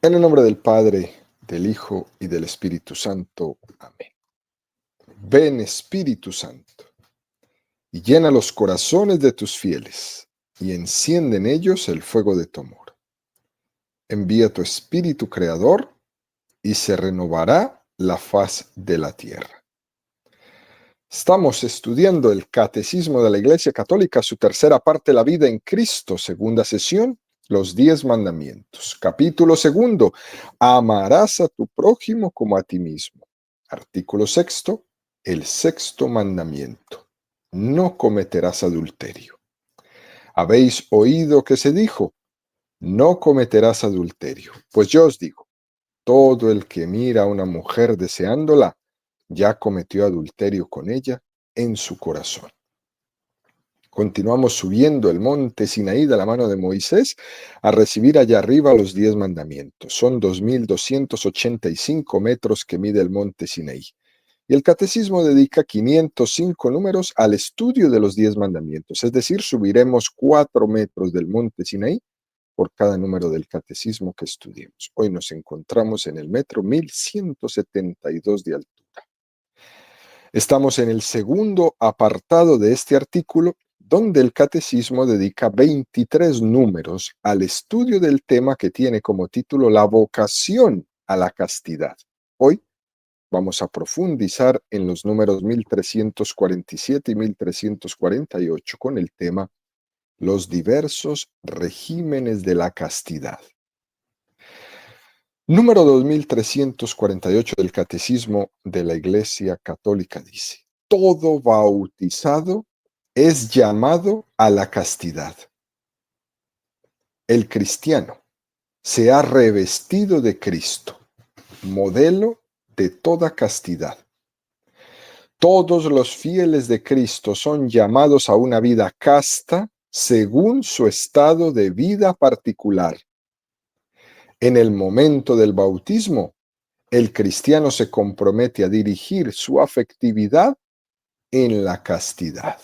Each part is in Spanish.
En el nombre del Padre, del Hijo y del Espíritu Santo. Amén. Ven, Espíritu Santo, y llena los corazones de tus fieles, y enciende en ellos el fuego de tu amor. Envía tu Espíritu Creador, y se renovará la faz de la tierra. Estamos estudiando el Catecismo de la Iglesia Católica, su tercera parte, la vida en Cristo, segunda sesión, los 10 mandamientos. Capítulo segundo, amarás a tu prójimo como a ti mismo. Artículo sexto, el sexto mandamiento, no cometerás adulterio. Habéis oído que se dijo, no cometerás adulterio. Pues yo os digo, todo el que mira a una mujer deseándola, ya cometió adulterio con ella en su corazón. Continuamos subiendo el monte Sinaí de la mano de Moisés a recibir allá arriba los 10 mandamientos. Son 2.285 metros que mide el monte Sinaí. Y el catecismo dedica 505 números al estudio de los 10 mandamientos, es decir, subiremos 4 metros del monte Sinaí por cada número del catecismo que estudiemos. Hoy nos encontramos en el metro 1172 de altura. Estamos en el segundo apartado de este artículo, donde el catecismo dedica 23 números al estudio del tema que tiene como título la vocación a la castidad. Hoy vamos a profundizar en los números 1347 y 1348 con el tema los diversos regímenes de la castidad. Número 2348 del Catecismo de la Iglesia Católica dice: todo bautizado es llamado a la castidad. El cristiano se ha revestido de Cristo, modelo de toda castidad. Todos los fieles de Cristo son llamados a una vida casta según su estado de vida particular. En el momento del bautismo, el cristiano se compromete a dirigir su afectividad en la castidad.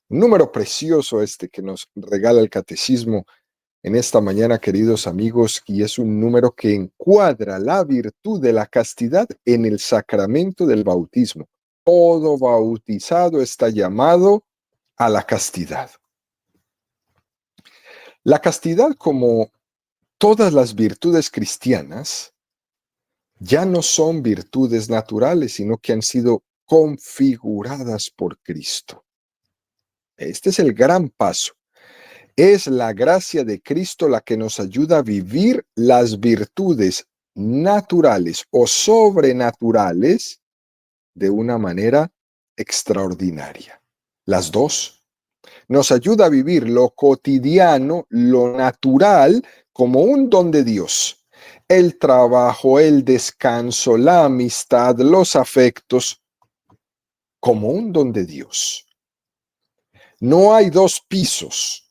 Un número precioso este que nos regala el catecismo en esta mañana, queridos amigos, y es un número que encuadra la virtud de la castidad en el sacramento del bautismo. Todo bautizado está llamado a la castidad. La castidad, como todas las virtudes cristianas, ya no son virtudes naturales, sino que han sido configuradas por Cristo. Este es el gran paso. Es la gracia de Cristo la que nos ayuda a vivir las virtudes naturales o sobrenaturales de una manera extraordinaria. Las dos. Nos ayuda a vivir lo cotidiano, lo natural, como un don de Dios. El trabajo, el descanso, la amistad, los afectos, como un don de Dios. No hay dos pisos.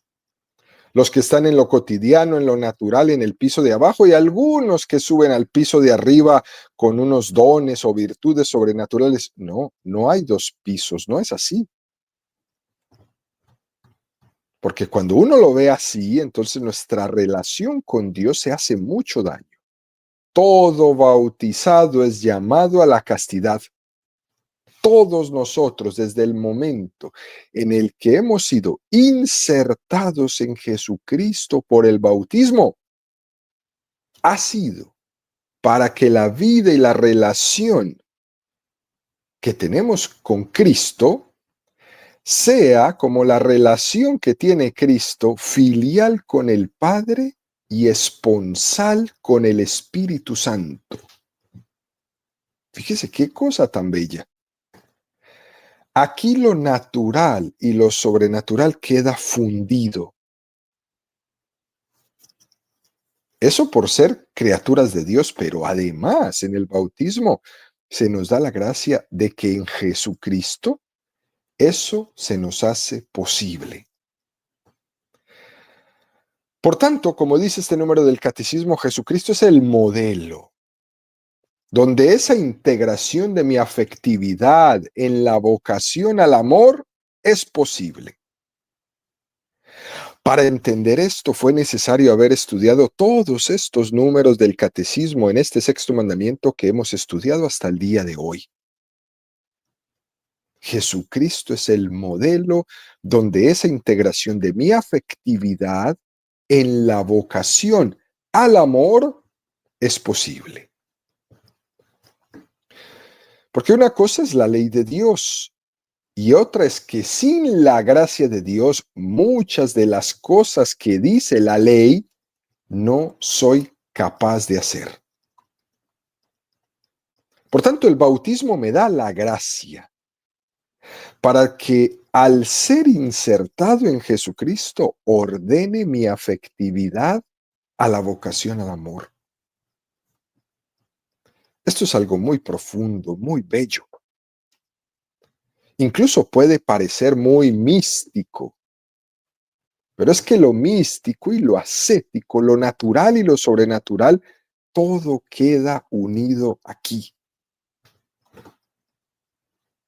Los que están en lo cotidiano, en lo natural, en el piso de abajo, y algunos que suben al piso de arriba con unos dones o virtudes sobrenaturales. No, no hay dos pisos, no es así. Porque cuando uno lo ve así, entonces nuestra relación con Dios se hace mucho daño. Todo bautizado es llamado a la castidad. Todos nosotros, desde el momento en el que hemos sido insertados en Jesucristo por el bautismo, ha sido para que la vida y la relación que tenemos con Cristo sea como la relación que tiene Cristo, filial con el Padre y esponsal con el Espíritu Santo. Fíjese qué cosa tan bella. Aquí lo natural y lo sobrenatural queda fundido. Eso por ser criaturas de Dios, pero además en el bautismo se nos da la gracia de que en Jesucristo eso se nos hace posible. Por tanto, como dice este número del catecismo, Jesucristo es el modelo, donde esa integración de mi afectividad en la vocación al amor es posible. Para entender esto fue necesario haber estudiado todos estos números del catecismo en este sexto mandamiento que hemos estudiado hasta el día de hoy. Jesucristo es el modelo donde esa integración de mi afectividad en la vocación al amor es posible. Porque una cosa es la ley de Dios y otra es que sin la gracia de Dios, muchas de las cosas que dice la ley no soy capaz de hacer. Por tanto, el bautismo me da la gracia para que al ser insertado en Jesucristo ordene mi afectividad a la vocación al amor. Esto es algo muy profundo, muy bello. Incluso puede parecer muy místico, pero es que lo místico y lo ascético, lo natural y lo sobrenatural, todo queda unido aquí.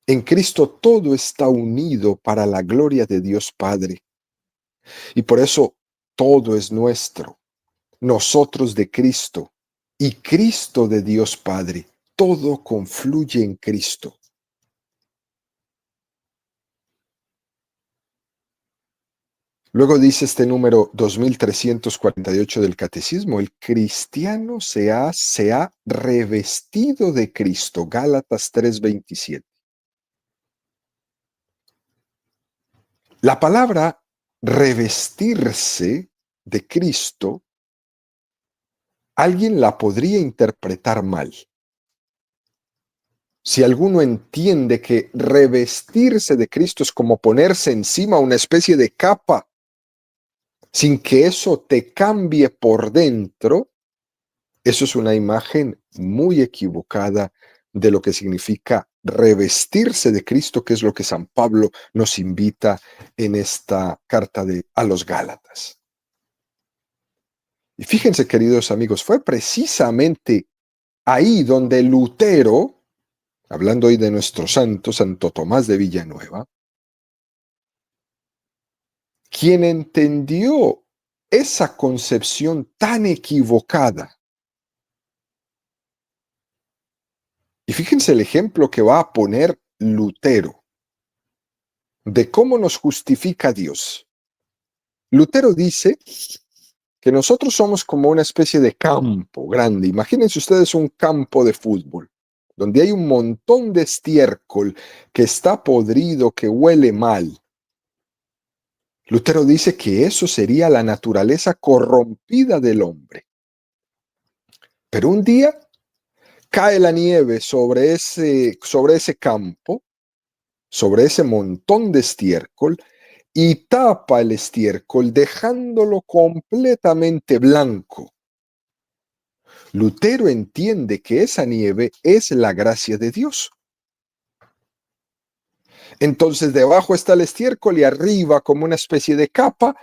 En Cristo todo está unido para la gloria de Dios Padre. Y por eso todo es nuestro. Nosotros de Cristo y Cristo de Dios Padre. Todo confluye en Cristo. Luego dice este número 2348 del Catecismo, el cristiano se ha revestido de Cristo. Gálatas 3:27. La palabra revestirse de Cristo, alguien la podría interpretar mal. Si alguno entiende que revestirse de Cristo es como ponerse encima una especie de capa, sin que eso te cambie por dentro, eso es una imagen muy equivocada de lo que significa revestirse de Cristo, que es lo que San Pablo nos invita en esta carta a los Gálatas. Y fíjense, queridos amigos, fue precisamente ahí donde Lutero, hablando hoy de nuestro santo, Santo Tomás de Villanueva, quien entendió esa concepción tan equivocada. Y fíjense el ejemplo que va a poner Lutero de cómo nos justifica Dios. Lutero dice que nosotros somos como una especie de campo grande. Imagínense ustedes un campo de fútbol, donde hay un montón de estiércol que está podrido, que huele mal. Lutero dice que eso sería la naturaleza corrompida del hombre. Pero un día cae la nieve sobre ese campo, sobre ese montón de estiércol, y tapa el estiércol, dejándolo completamente blanco. Lutero entiende que esa nieve es la gracia de Dios. Entonces debajo está el estiércol y arriba, como una especie de capa,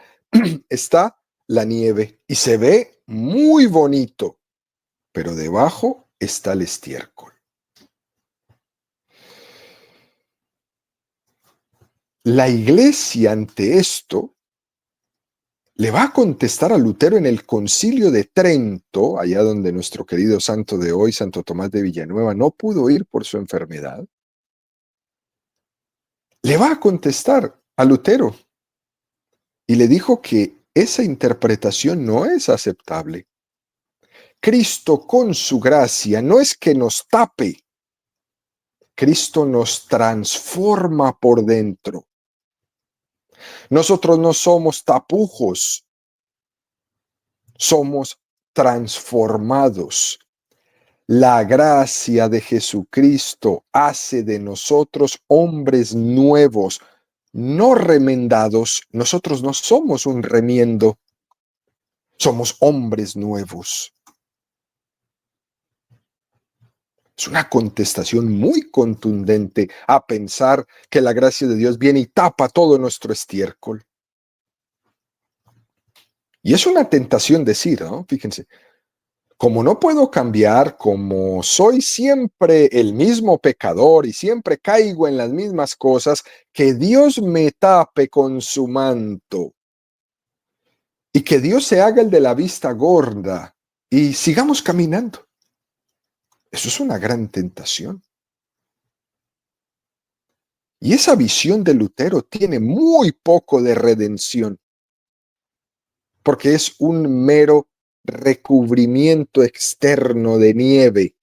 está la nieve. Y se ve muy bonito, pero debajo está el estiércol. La iglesia ante esto le va a contestar a Lutero en el Concilio de Trento, allá donde nuestro querido santo de hoy, Santo Tomás de Villanueva, no pudo ir por su enfermedad. Le va a contestar a Lutero y le dijo que esa interpretación no es aceptable. Cristo con su gracia no es que nos tape, Cristo nos transforma por dentro. Nosotros no somos tapujos, somos transformados. La gracia de Jesucristo hace de nosotros hombres nuevos, no remendados. Nosotros no somos un remiendo, somos hombres nuevos. Es una contestación muy contundente a pensar que la gracia de Dios viene y tapa todo nuestro estiércol. Y es una tentación decir, ¿no? Fíjense, como no puedo cambiar, como soy siempre el mismo pecador y siempre caigo en las mismas cosas, que Dios me tape con su manto. y que Dios se haga el de la vista gorda y sigamos caminando. Eso es una gran tentación. Y esa visión de Lutero tiene muy poco de redención, porque es un mero recubrimiento externo de nieve,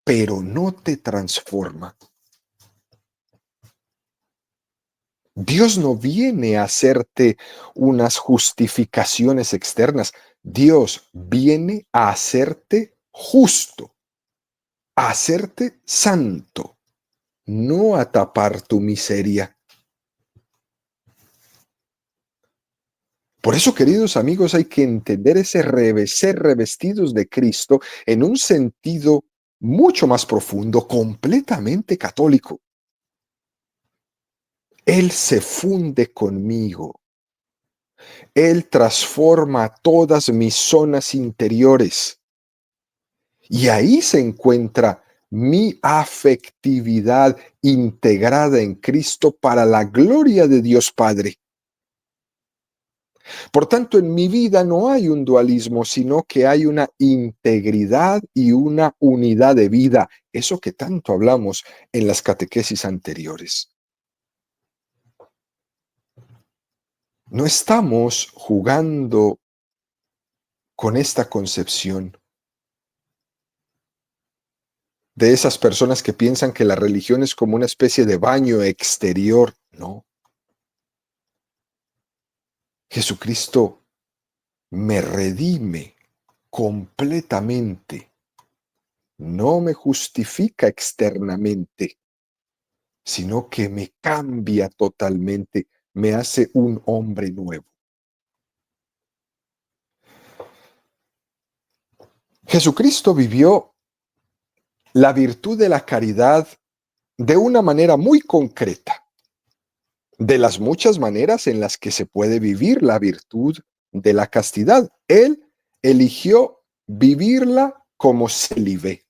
pero no te transforma. Dios no viene a hacerte unas justificaciones externas. Dios viene a hacerte justo, a hacerte santo, no a tapar tu miseria. Por eso, queridos amigos, hay que entender ese ser revestidos de Cristo en un sentido mucho más profundo, completamente católico. Él se funde conmigo. Él transforma todas mis zonas interiores. Y ahí se encuentra mi afectividad integrada en Cristo para la gloria de Dios Padre. Por tanto, en mi vida no hay un dualismo, sino que hay una integridad y una unidad de vida. Eso que tanto hablamos en las catequesis anteriores. No estamos jugando con esta concepción de esas personas que piensan que la religión es como una especie de baño exterior. No. Jesucristo me redime completamente. No me justifica externamente, sino que me cambia totalmente, me hace un hombre nuevo. Jesucristo vivió la virtud de la caridad de una manera muy concreta, de las muchas maneras en las que se puede vivir la virtud de la castidad. Él eligió vivirla como célibe.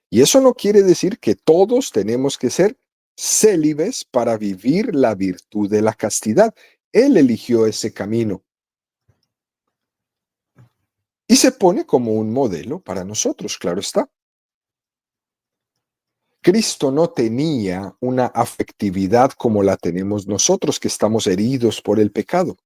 Y eso no quiere decir que todos tenemos que ser célibes para vivir la virtud de la castidad. Él eligió ese camino y se pone como un modelo para nosotros, claro está. Cristo no tenía una afectividad como la tenemos nosotros, que estamos heridos por el pecado.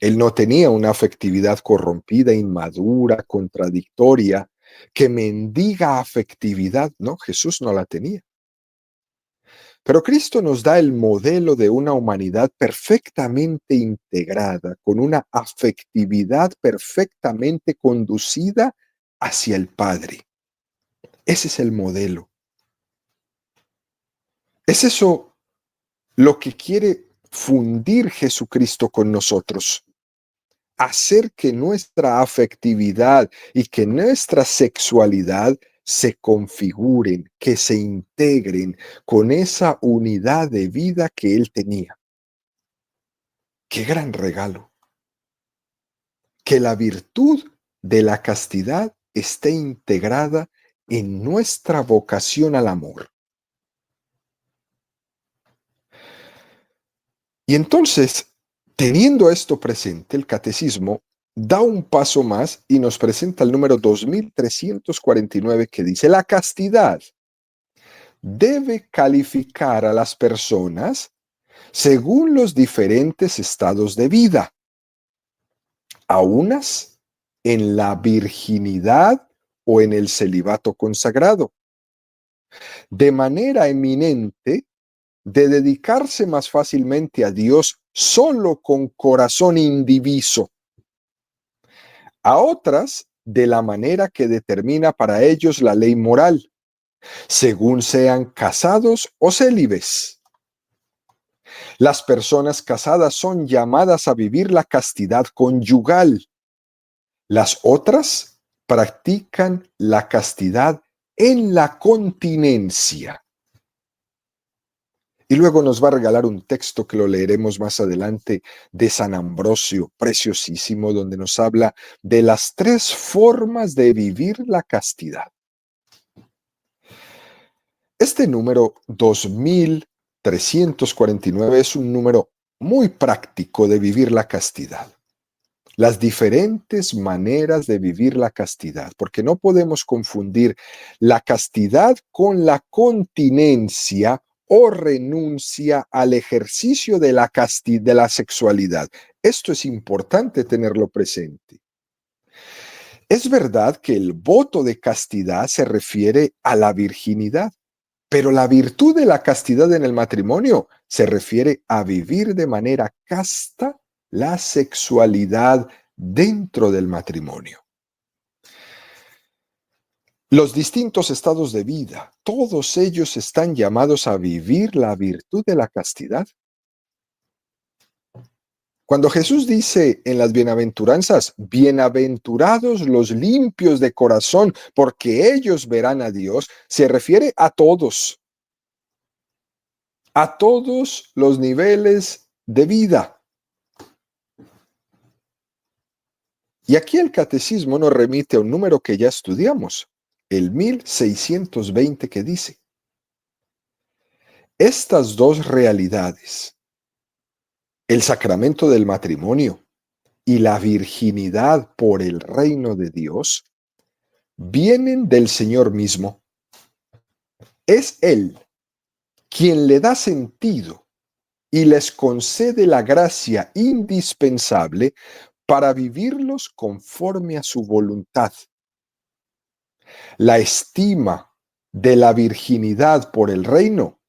Él no tenía una afectividad corrompida, inmadura, contradictoria, que mendiga afectividad. No, Jesús no la tenía. Pero Cristo nos da el modelo de una humanidad perfectamente integrada, con una afectividad perfectamente conducida hacia el Padre. Ese es el modelo. Es eso lo que quiere fundir Jesucristo con nosotros. Hacer que nuestra afectividad y que nuestra sexualidad se configuren, que se integren con esa unidad de vida que Él tenía. ¡Qué gran regalo! Que la virtud de la castidad esté integrada en nuestra vocación al amor. Y entonces, teniendo esto presente, el catecismo da un paso más y nos presenta el número 2349 que dice: la castidad debe calificar a las personas según los diferentes estados de vida, a unas en la virginidad o en el celibato consagrado, de manera eminente de dedicarse más fácilmente a Dios solo con corazón indiviso, a otras de la manera que determina para ellos la ley moral, según sean casados o célibes. Las personas casadas son llamadas a vivir la castidad conyugal. Las otras practican la castidad en la continencia. Y luego nos va a regalar un texto que lo leeremos más adelante de San Ambrosio, preciosísimo, donde nos habla de las 3 formas de vivir la castidad. Este número 2349 es un número muy práctico de vivir la castidad. Las diferentes maneras de vivir la castidad, porque no podemos confundir la castidad con la continencia o renuncia al ejercicio de de la sexualidad. Esto es importante tenerlo presente. Es verdad que el voto de castidad se refiere a la virginidad, pero la virtud de la castidad en el matrimonio se refiere a vivir de manera casta la sexualidad dentro del matrimonio. Los distintos estados de vida, todos ellos están llamados a vivir la virtud de la castidad. Cuando Jesús dice en las bienaventuranzas, bienaventurados los limpios de corazón, porque ellos verán a Dios, se refiere a todos los niveles de vida. Y aquí el catecismo nos remite a un número que ya estudiamos, el 1620, que dice: estas dos realidades, el sacramento del matrimonio y la virginidad por el reino de Dios, vienen del Señor mismo. Es Él quien le da sentido y les concede la gracia indispensable para vivirlos conforme a su voluntad. La estima de la virginidad por el reino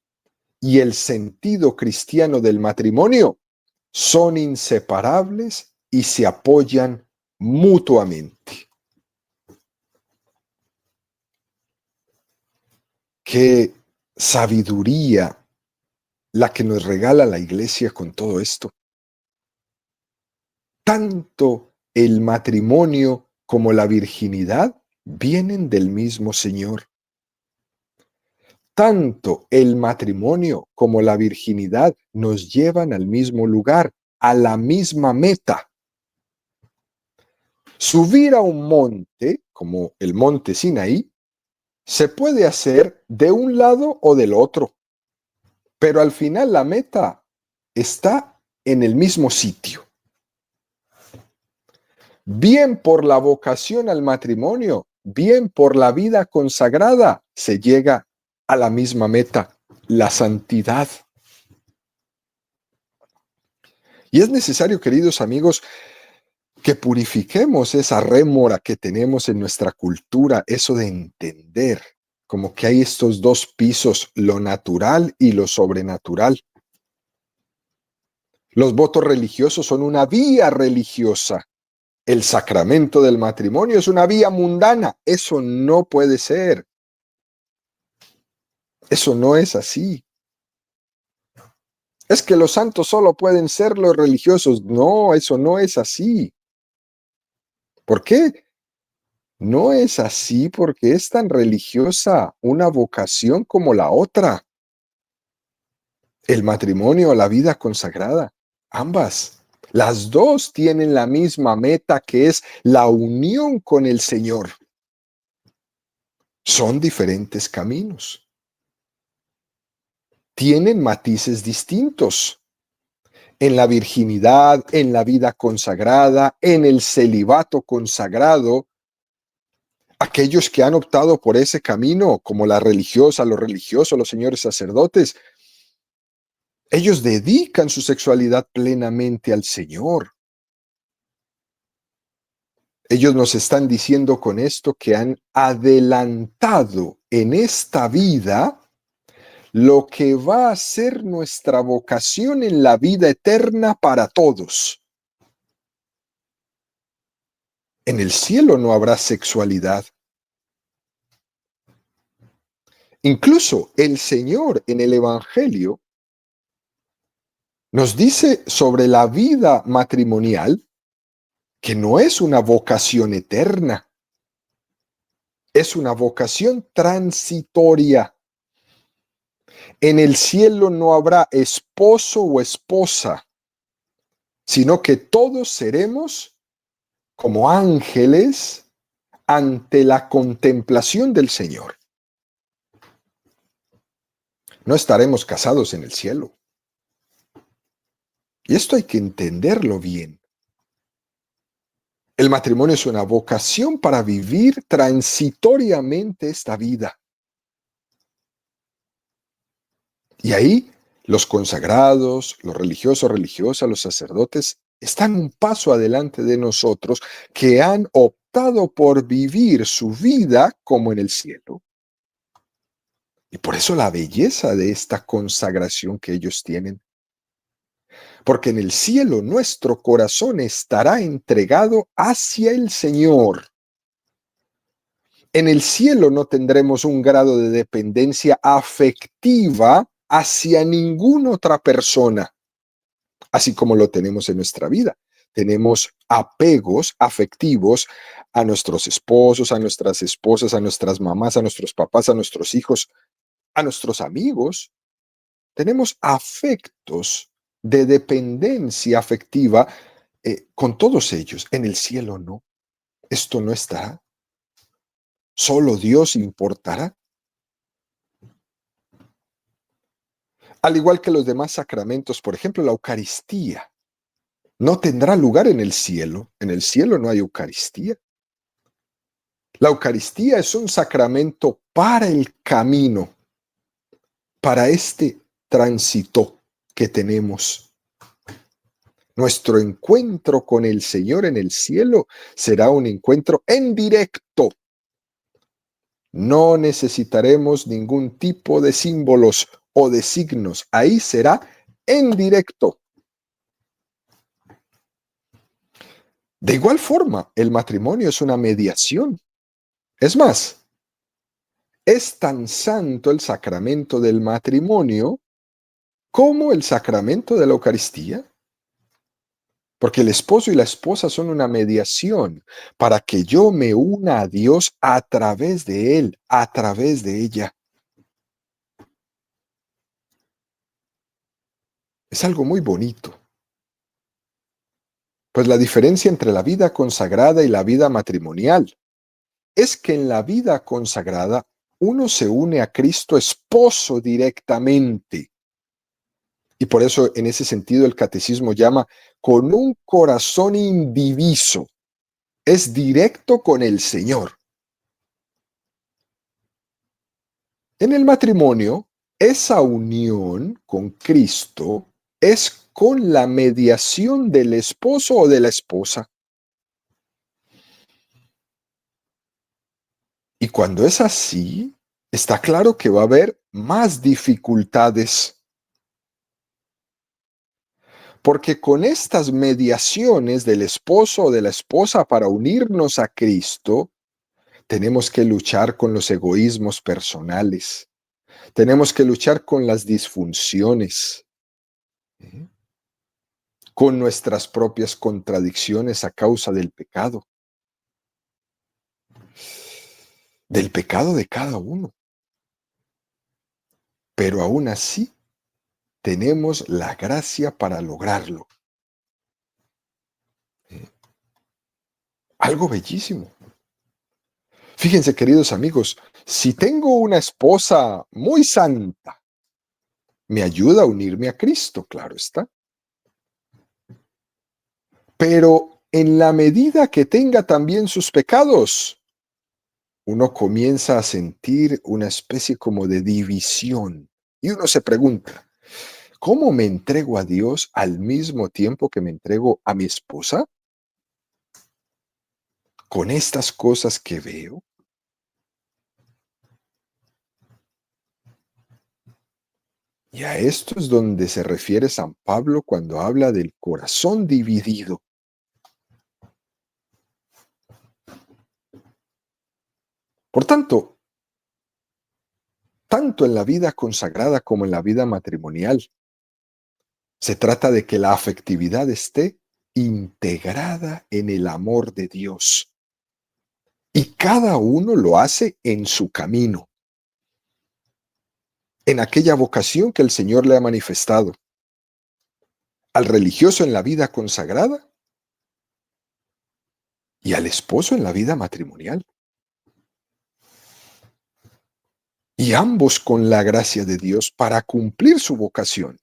y el sentido cristiano del matrimonio son inseparables y se apoyan mutuamente. Qué sabiduría la que nos regala la Iglesia con todo esto. Tanto el matrimonio como la virginidad vienen del mismo Señor. Tanto el matrimonio como la virginidad nos llevan al mismo lugar, a la misma meta. Subir a un monte, como el monte Sinaí, se puede hacer de un lado o del otro, pero al final la meta está en el mismo sitio. Bien por la vocación al matrimonio, bien por la vida consagrada, se llega a la misma meta, la santidad. Y es necesario, queridos amigos, que purifiquemos esa rémora que tenemos en nuestra cultura, eso de entender como que hay estos dos pisos, lo natural y lo sobrenatural. Los votos religiosos son una vía religiosa. El sacramento del matrimonio es una vía mundana. Eso no puede ser. Eso no es así. Es que los santos solo pueden ser los religiosos. No, eso no es así. ¿Por qué? No es así porque es tan religiosa una vocación como la otra. El matrimonio, la vida consagrada, ambas. Las dos tienen la misma meta, que es la unión con el Señor. Son diferentes caminos. Tienen matices distintos. En la virginidad, en la vida consagrada, en el celibato consagrado, aquellos que han optado por ese camino, como la religiosa, los religiosos, los señores sacerdotes, ellos dedican su sexualidad plenamente al Señor. Ellos nos están diciendo con esto que han adelantado en esta vida lo que va a ser nuestra vocación en la vida eterna para todos. En el cielo no habrá sexualidad. Incluso el Señor en el Evangelio nos dice sobre la vida matrimonial que no es una vocación eterna, es una vocación transitoria. En el cielo no habrá esposo o esposa, sino que todos seremos como ángeles ante la contemplación del Señor. No estaremos casados en el cielo. Y esto hay que entenderlo bien. El matrimonio es una vocación para vivir transitoriamente esta vida. Y ahí los consagrados, los religiosos, religiosas, los sacerdotes están un paso adelante de nosotros que han optado por vivir su vida como en el cielo. Y por eso la belleza de esta consagración que ellos tienen. Porque en el cielo nuestro corazón estará entregado hacia el Señor. En el cielo no tendremos un grado de dependencia afectiva hacia ninguna otra persona, así como lo tenemos en nuestra vida. Tenemos apegos afectivos a nuestros esposos, a nuestras esposas, a nuestras mamás, a nuestros papás, a nuestros hijos, a nuestros amigos. Tenemos afectos de dependencia afectiva con todos ellos. En el cielo no. Esto no estará. Solo Dios importará. Al igual que los demás sacramentos, por ejemplo, la Eucaristía no tendrá lugar en el cielo. En el cielo no hay Eucaristía. La Eucaristía es un sacramento para el camino, para este tránsito que tenemos. Nuestro encuentro con el Señor en el cielo será un encuentro en directo. No necesitaremos ningún tipo de símbolos o de signos. Ahí será en directo. De igual forma, el matrimonio es una mediación. Es más, es tan santo el sacramento del matrimonio como el sacramento de la Eucaristía. Porque el esposo y la esposa son una mediación para que yo me una a Dios a través de él, a través de ella. Es algo muy bonito. Pues la diferencia entre la vida consagrada y la vida matrimonial es que en la vida consagrada uno se une a Cristo esposo directamente. Y por eso en ese sentido el catecismo llama con un corazón indiviso. Es directo con el Señor. En el matrimonio, esa unión con Cristo es con la mediación del esposo o de la esposa. Y cuando es así, está claro que va a haber más dificultades. Porque con estas mediaciones del esposo o de la esposa para unirnos a Cristo, tenemos que luchar con los egoísmos personales. Tenemos que luchar con las disfunciones, con nuestras propias contradicciones a causa del pecado de cada uno. Pero aún así, tenemos la gracia para lograrlo. Algo bellísimo. Fíjense, queridos amigos, si tengo una esposa muy santa, me ayuda a unirme a Cristo, claro está. Pero en la medida que tenga también sus pecados, uno comienza a sentir una especie como de división. Y uno se pregunta, ¿cómo me entrego a Dios al mismo tiempo que me entrego a mi esposa? Con estas cosas que veo. Y a esto es donde se refiere San Pablo cuando habla del corazón dividido. Por tanto en la vida consagrada como en la vida matrimonial, se trata de que la afectividad esté integrada en el amor de Dios. Y cada uno lo hace en su camino, en aquella vocación que el Señor le ha manifestado. Al religioso en la vida consagrada y al esposo en la vida matrimonial. Y ambos con la gracia de Dios para cumplir su vocación.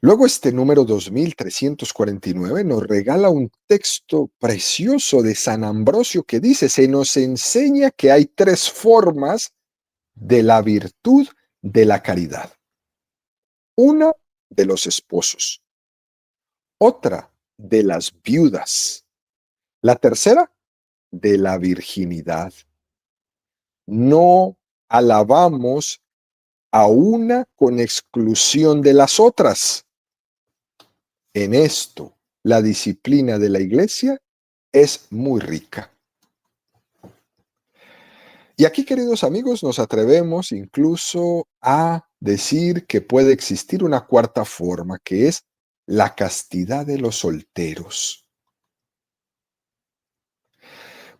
Luego este número 2349 nos regala un texto precioso de San Ambrosio que dice, se nos enseña que hay tres formas de la virtud de la caridad. Una de los esposos, otra de las viudas, la tercera de la virginidad. No alabamos a una con exclusión de las otras. En esto, la disciplina de la Iglesia es muy rica. Y aquí, queridos amigos, nos atrevemos incluso a decir que puede existir una cuarta forma, que es la castidad de los solteros.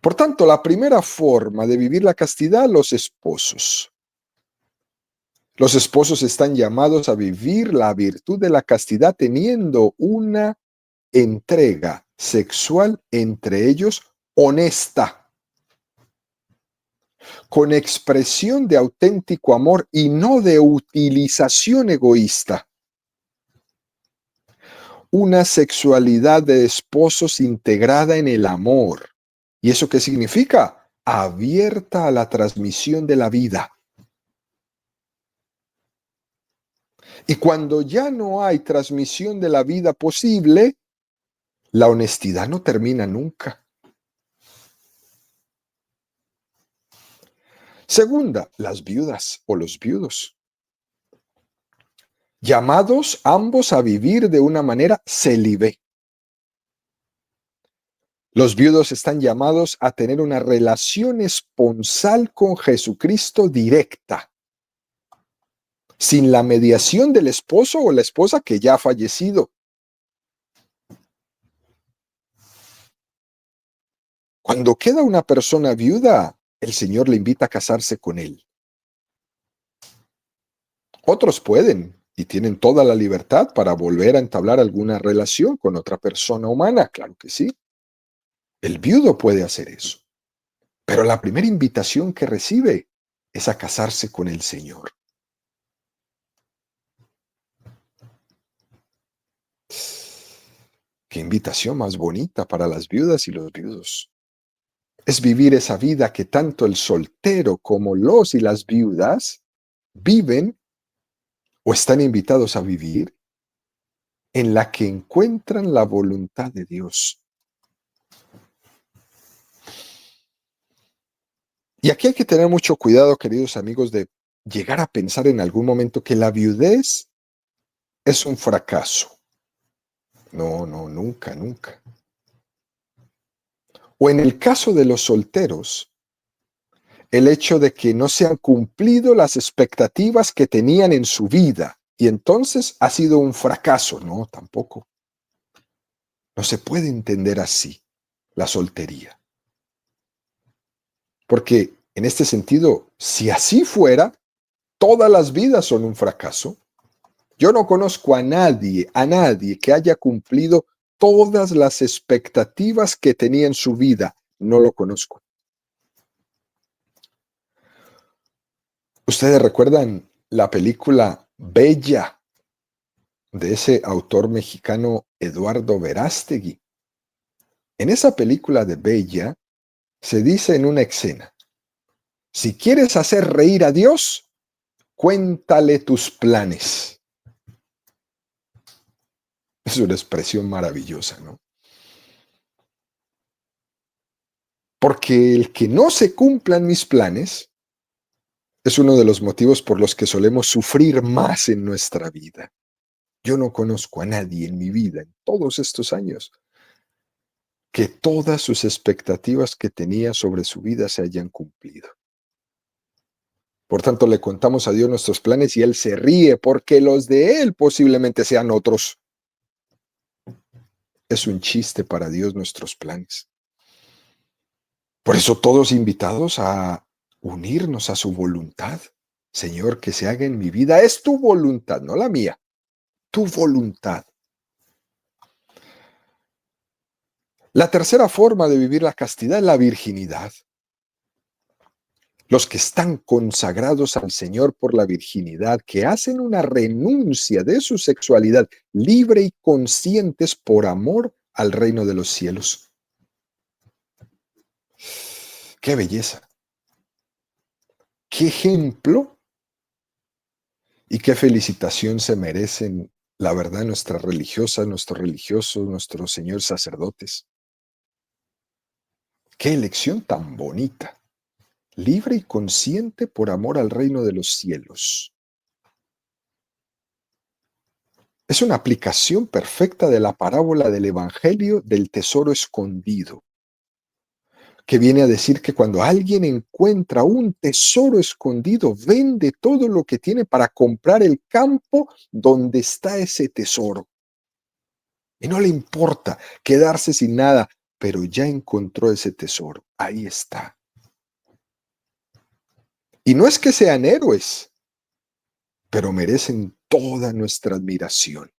Por tanto, la primera forma de vivir la castidad, los esposos. Los esposos están llamados a vivir la virtud de la castidad teniendo una entrega sexual entre ellos honesta, con expresión de auténtico amor y no de utilización egoísta. Una sexualidad de esposos integrada en el amor. ¿Y eso qué significa? Abierta a la transmisión de la vida. Y cuando ya no hay transmisión de la vida posible, la honestidad no termina nunca. Segunda, las viudas o los viudos. Llamados ambos a vivir de una manera célibe. Los viudos están llamados a tener una relación esponsal con Jesucristo directa, sin la mediación del esposo o la esposa que ya ha fallecido. Cuando queda una persona viuda, el Señor le invita a casarse con él. Otros pueden y tienen toda la libertad para volver a entablar alguna relación con otra persona humana, claro que sí. El viudo puede hacer eso. Pero la primera invitación que recibe es a casarse con el Señor. Qué invitación más bonita para las viudas y los viudos. Es vivir esa vida que tanto el soltero como los y las viudas viven o están invitados a vivir, en la que encuentran la voluntad de Dios. Y aquí hay que tener mucho cuidado, queridos amigos, de llegar a pensar en algún momento que la viudez es un fracaso. No, nunca, nunca. O en el caso de los solteros, el hecho de que no se han cumplido las expectativas que tenían en su vida y entonces ha sido un fracaso. No, tampoco. No se puede entender así la soltería. Porque en este sentido, si así fuera, todas las vidas son un fracaso. Yo no conozco a nadie que haya cumplido todas las expectativas que tenía en su vida. No lo conozco. ¿Ustedes recuerdan la película Bella de ese autor mexicano Eduardo Verástegui? En esa película de Bella se dice en una escena, si quieres hacer reír a Dios, cuéntale tus planes. Es una expresión maravillosa, ¿no? Porque el que no se cumplan mis planes es uno de los motivos por los que solemos sufrir más en nuestra vida. Yo no conozco a nadie en mi vida, en todos estos años, que todas sus expectativas que tenía sobre su vida se hayan cumplido. Por tanto, le contamos a Dios nuestros planes y Él se ríe porque los de Él posiblemente sean otros. Es un chiste para Dios nuestros planes. Por eso todos invitados a unirnos a su voluntad. Señor, que se haga en mi vida. Es tu voluntad, no la mía. Tu voluntad. La tercera forma de vivir la castidad es la virginidad. Los que están consagrados al Señor por la virginidad, que hacen una renuncia de su sexualidad libre y conscientes por amor al reino de los cielos. ¡Qué belleza! ¡Qué ejemplo! Y qué felicitación se merecen, la verdad, nuestras religiosas, nuestros religiosos, nuestros señores sacerdotes. ¡Qué elección tan bonita! Libre y consciente por amor al reino de los cielos. Es una aplicación perfecta de la parábola del Evangelio del tesoro escondido, que viene a decir que cuando alguien encuentra un tesoro escondido, vende todo lo que tiene para comprar el campo donde está ese tesoro. Y no le importa quedarse sin nada, pero ya encontró ese tesoro. Ahí está. Y no es que sean héroes, pero merecen toda nuestra admiración.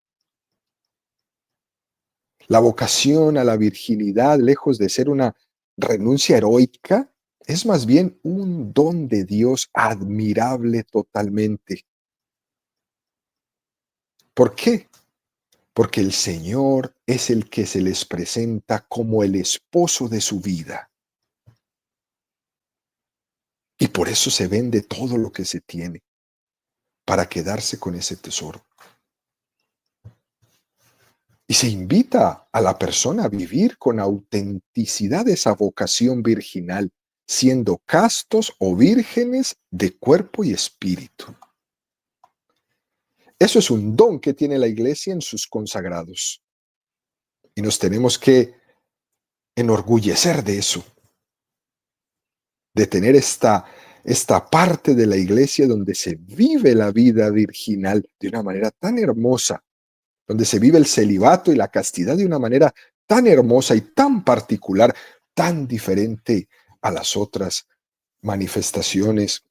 La vocación a la virginidad, lejos de ser una renuncia heroica, es más bien un don de Dios admirable totalmente. ¿Por qué? Porque el Señor es el que se les presenta como el esposo de su vida. Y por eso se vende todo lo que se tiene, para quedarse con ese tesoro. Y se invita a la persona a vivir con autenticidad esa vocación virginal, siendo castos o vírgenes de cuerpo y espíritu. Eso es un don que tiene la Iglesia en sus consagrados. Y nos tenemos que enorgullecer de eso, de tener esta parte de la Iglesia donde se vive la vida virginal de una manera tan hermosa, donde se vive el celibato y la castidad de una manera tan hermosa y tan particular, tan diferente a las otras manifestaciones,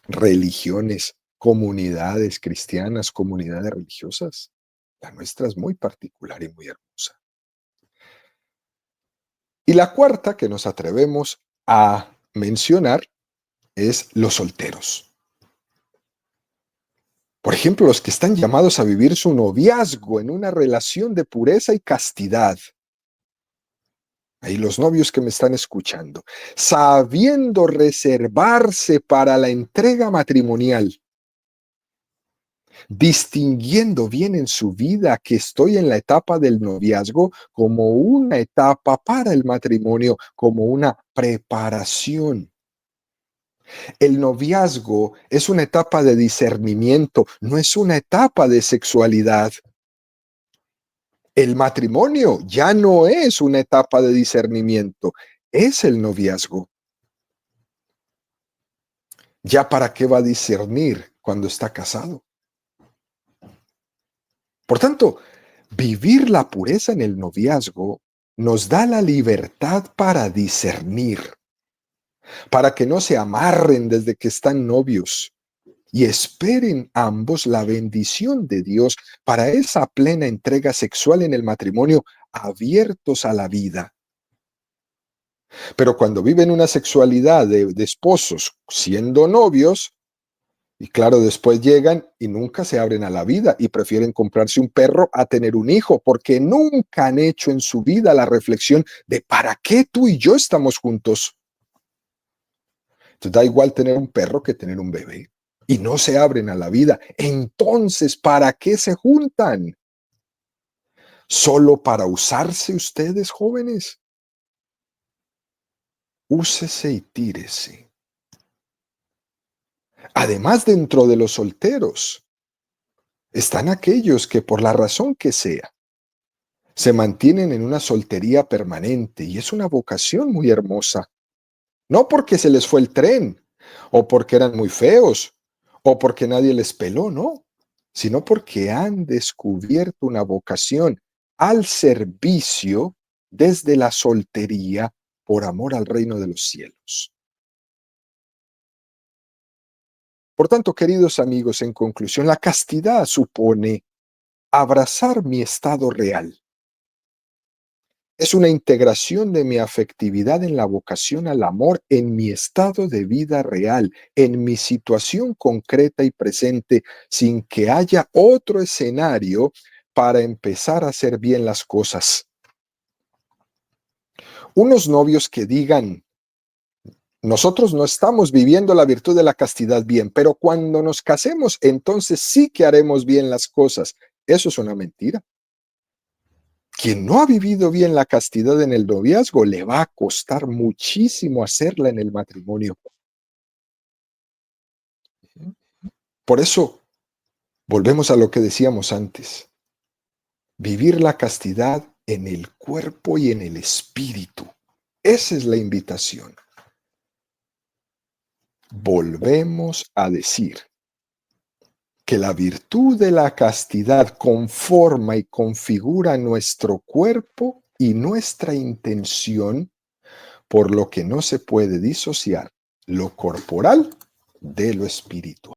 religiones, comunidades cristianas, comunidades religiosas. La nuestra es muy particular y muy hermosa. Y la cuarta que nos atrevemos a mencionar es los solteros. Por ejemplo, los que están llamados a vivir su noviazgo en una relación de pureza y castidad. Ahí los novios que me están escuchando, sabiendo reservarse para la entrega matrimonial, distinguiendo bien en su vida que estoy en la etapa del noviazgo como una etapa para el matrimonio, como una preparación. El noviazgo es una etapa de discernimiento, no es una etapa de sexualidad. El matrimonio ya no es una etapa de discernimiento, es el noviazgo. ¿Ya para qué va a discernir cuando está casado? Por tanto, vivir la pureza en el noviazgo nos da la libertad para discernir, para que no se amarren desde que están novios y esperen ambos la bendición de Dios para esa plena entrega sexual en el matrimonio, abiertos a la vida. Pero cuando viven una sexualidad de esposos siendo novios, y claro, después llegan y nunca se abren a la vida y prefieren comprarse un perro a tener un hijo, porque nunca han hecho en su vida la reflexión de para qué tú y yo estamos juntos. Entonces da igual tener un perro que tener un bebé y no se abren a la vida. Entonces, ¿para qué se juntan? ¿Solo para usarse ustedes, jóvenes? Úsese y tírese. Además, dentro de los solteros están aquellos que por la razón que sea se mantienen en una soltería permanente y es una vocación muy hermosa. No porque se les fue el tren o porque eran muy feos o porque nadie les peló, no, sino porque han descubierto una vocación al servicio desde la soltería por amor al reino de los cielos. Por tanto, queridos amigos, en conclusión, la castidad supone abrazar mi estado real, Es una integración de mi afectividad en la vocación al amor, en mi estado de vida real, en mi situación concreta y presente, sin que haya otro escenario para empezar a hacer bien las cosas. Unos novios que digan, nosotros no estamos viviendo la virtud de la castidad bien, pero cuando nos casemos, entonces sí que haremos bien las cosas. Eso es una mentira. Quien no ha vivido bien la castidad en el noviazgo, le va a costar muchísimo hacerla en el matrimonio. Por eso, volvemos a lo que decíamos antes. Vivir la castidad en el cuerpo y en el espíritu. Esa es la invitación. Volvemos a decir que la virtud de la castidad conforma y configura nuestro cuerpo y nuestra intención, por lo que no se puede disociar lo corporal de lo espiritual.